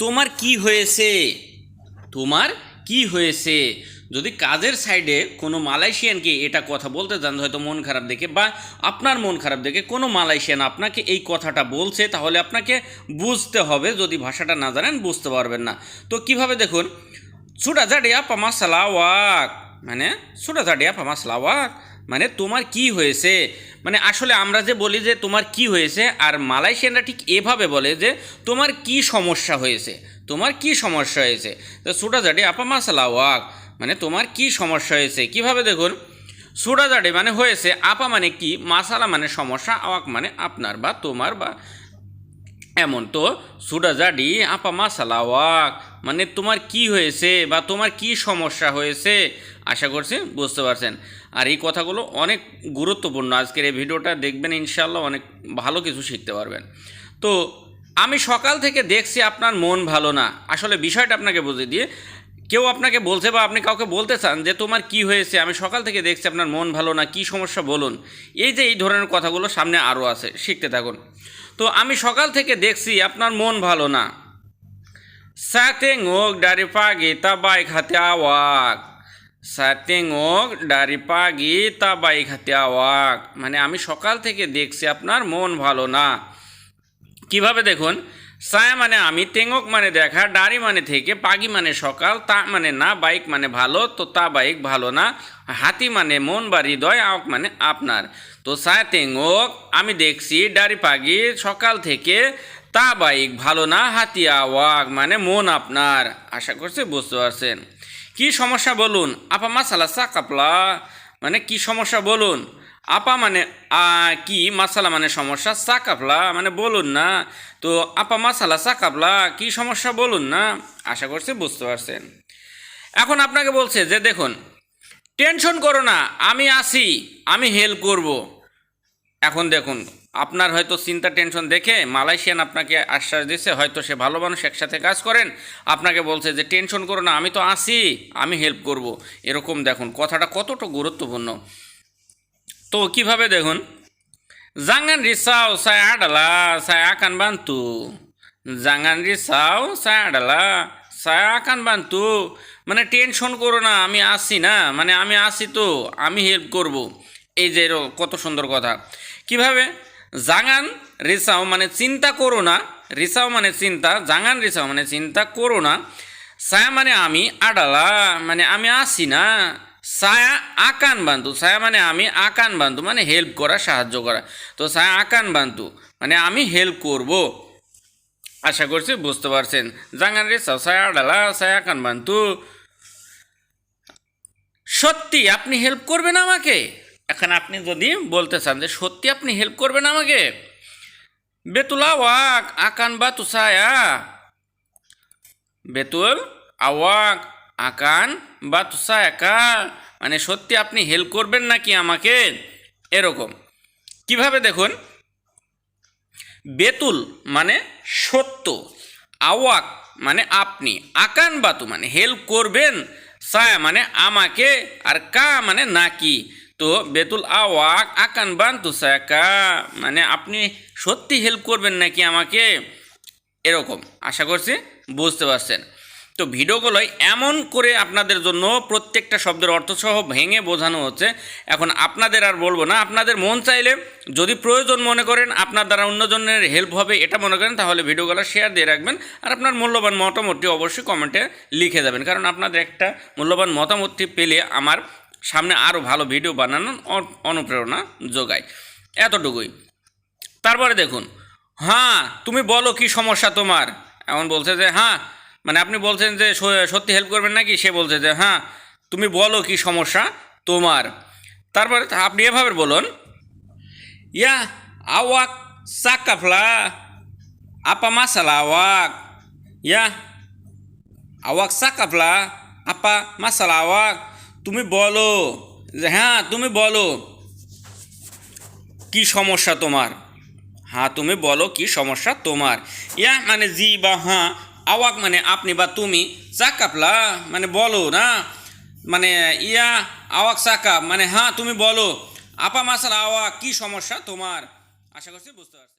তোমার কি হয়েছে? তোমার কি হয়েছে? যদি কাজের সাইডে কোনো মালয়েশিয়ানকে এটা কথা বলতে যান, হয়তো মন খারাপ দেখে বা আপনার মন খারাপ দেখে কোনো মালয়েশিয়ান আপনাকে এই কথাটা বলছে, তাহলে আপনাকে বুঝতে হবে। যদি ভাষাটা না জানেন বুঝতে পারবেন না। তো কিভাবে দেখুন, সুডা জাডিয়া পামা সালাওয়াক, মানে সুডা জাডিয়া পামা সালাওয়াক, মানে তোমার কি হয়েছে। মানে আসলে আমরা যে বলি যে তোমার কি হয়েছে, আর মালয়েশিয়ানরা ঠিক এভাবে বলে যে তোমার কি সমস্যা হয়েছে, তোমার কি সমস্যা হয়েছে। তো সুডা জাডি আপা মাসালা ওয়াক, মানে তোমার কি সমস্যা হয়েছে। কিভাবে দেখুন, সুডা জাডি মানে হয়েছে, আপা মানে কি, মাসালা মানে সমস্যা, আওয়াক মানে আপনার বা তোমার বা এমন। তো সুডা জাডি আপা মাসালা ওয়াক, মানে তোমার কি হয়েছে বা তোমার কি সমস্যা হয়েছে। আশা করছি বুঝতে পারছেন। আর এই কথাগুলো অনেক গুরুত্বপূর্ণ, আজকের এই ভিডিওটা দেখবেন, ইনশাল্লাহ অনেক ভালো কিছু শিখতে পারবেন। তো আমি সকাল থেকে দেখছি আপনার মন ভালো না। আসলে বিষয়টা আপনাকে বুঝিয়ে দিয়ে, কেউ আপনাকে বলছে বা আপনি কাউকে বলতে চান যে তোমার কি হয়েছে, আমি সকাল থেকে দেখছি আপনার মন ভালো না, কি সমস্যা বলুন। এই যে এই ধরনের কথাগুলো সামনে আরও আছে, শিখতে থাকুন। তো আমি সকাল থেকে দেখছি আপনার মন ভালো না। Satengok dari pagi tak baik hati awak. Satengok dari pagi tak baik hati awak, মানে আমি সকাল থেকে দেখছি আপনার মন ভালো না। কিভাবে দেখুন, সায়া মানে আমি, তেঙ্গক মানে দেখা, ডারি মানে থেকে, পাগি মানে সকাল, তা মানে না, বাইক মানে ভালো, তো তা বাইক ভালো না, হাতি মানে মন বা হৃদয়, আওক মানে আপনার। তো সায়া তেঙ্গক আমি দেখছি, ডারি পাগি সকাল থেকে, তা বাইক ভালো না, হাতি আওয়াক মানে মন আপনার। আশা করছি বুঝতে পারছেন। কি সমস্যা বলুন, আপা মাসালা সা কাপলা, মানে কি সমস্যা বলুন। আপা মানে কি, মাসালা মানে সমস্যা, সা কাপলা মানে বলুন না। তো আপা মাসালা সা কাপলা, কি সমস্যা বলুন না। আশা করছি বুঝতে পারছেন। এখন আপনাকে বলছে যে দেখুন, টেনশন করো না, আমি আছি, আমি হেল্প করব। এখন দেখুন, আপনার হয়তো চিন্তা টেনশন দেখে মালয়েশিয়ান আপনাকে আশ্বাস দিচ্ছে, হয়তো সে ভালো মানুষ, একসাথে কাজ করেন, আপনাকে বলছে যে টেনশন করো না, আমি তো আছি, আমি হেল্প করব। এরকম দেখুন কথাটা কতটা গুরুত্বপূর্ণ। তো কিভাবে দেখুন, jangan risau saya akan bantu, jangan risau saya akan bantu, মানে টেনশন করো না, আমি আছি না, মানে আমি আছি তো, আমি হেল্প করব। এই যে কত সুন্দর কথা। কিভাবে, জাঙ্গান রিসাও মানে চিন্তা করো না, রিসাও মানে চিন্তা, জাঙ্গান রিসাও মানে চিন্তা করো না, সায়া মানে আমি, আডালা মানে আমি আছি না, সায়া আকান বান্তু, সায়া মানে আমি, আকান বান্তু মানে হেল্প করা, সাহায্য করা। তো সায়া আকান বান্তু মানে আমি হেল্প করব। আশা করছি বুঝতে পারছেন। জাঙ্গান রিসাও সায়া আডালা সায়া আকান বান্তু, সত্যি আপনি হেল্প করবেন আমাকে। এখন আপনি যদি বলতে চান যে সত্যি আপনি হেল্প করবেন আমাকে, বেতুল আওয়াক আকান বাতু সায়া, বেতুল আওয়াক আকান বাতু সায়াকা, মানে সত্যি আপনি হেল্প করবেন নাকি আমাকে, এরকম। কিভাবে দেখুন, বেতুল মানে সত্য, আওয়াক মানে আপনি, আকান বাতু মানে হেল্প করবেন, সায়া মানে আমাকে, আর কা মানে নাকি। তো বেতুল আওয়াক আকান বান্তু সায়াকা, মানে আপনি সত্যি হেল্প করবেন নাকি আমাকে, এরকম। আশা করছি বুঝতে পারছেন। তো ভিডিওগুলোই এমন করে আপনাদের জন্য প্রত্যেকটা শব্দের অর্থসহ ভেঙে বোঝানো হচ্ছে। এখন আপনাদের আর বলবো না, আপনাদের মন চাইলে যদি প্রয়োজন মনে করেন, আপনার দ্বারা অন্যজনের হেল্প হবে এটা মনে করেন, তাহলে ভিডিওগুলো শেয়ার দিয়ে রাখবেন। আর আপনার মূল্যবান মতামতটি অবশ্যই কমেন্টে লিখে যাবেন, কারণ আপনাদের একটা মূল্যবান মতামতটি পেলে আমার সামনে আরও ভালো ভিডিও বানানোর অনুপ্রেরণা যোগায়। এতটুকুই। তারপরে দেখুন, হ্যাঁ তুমি বলো কি সমস্যা তোমার। এমন বলছে যে হ্যাঁ, মানে আপনি বলছেন যে সত্যি হেল্প করবেন নাকি, সে বলছে যে হ্যাঁ তুমি বলো কি সমস্যা তোমার। তারপরে আপনি এভাবে বলুন, ইয়া আওয়াক সাকাফলা, আপা মাসালা আওয়াক, ইয়া আওয়াক সাকাফলা, আপা মাসালা আওয়াক, তুমি বলো যে হ্যাঁ তুমি বলো কি সমস্যা তোমার। হ্যাঁ তুমি বলো কি সমস্যা তোমার। ইয়া মানে জি বা হ্যাঁ, আওয়াক মানে আপনি বা তুমি, চাকাপলা মানে বলো না, মানে ইয়া আওয়াক চাকাপ মানে হ্যাঁ তুমি বলো, আপা মাসাল আওয়াক কি সমস্যা তোমার। আশা করছি বুঝতে পারছি।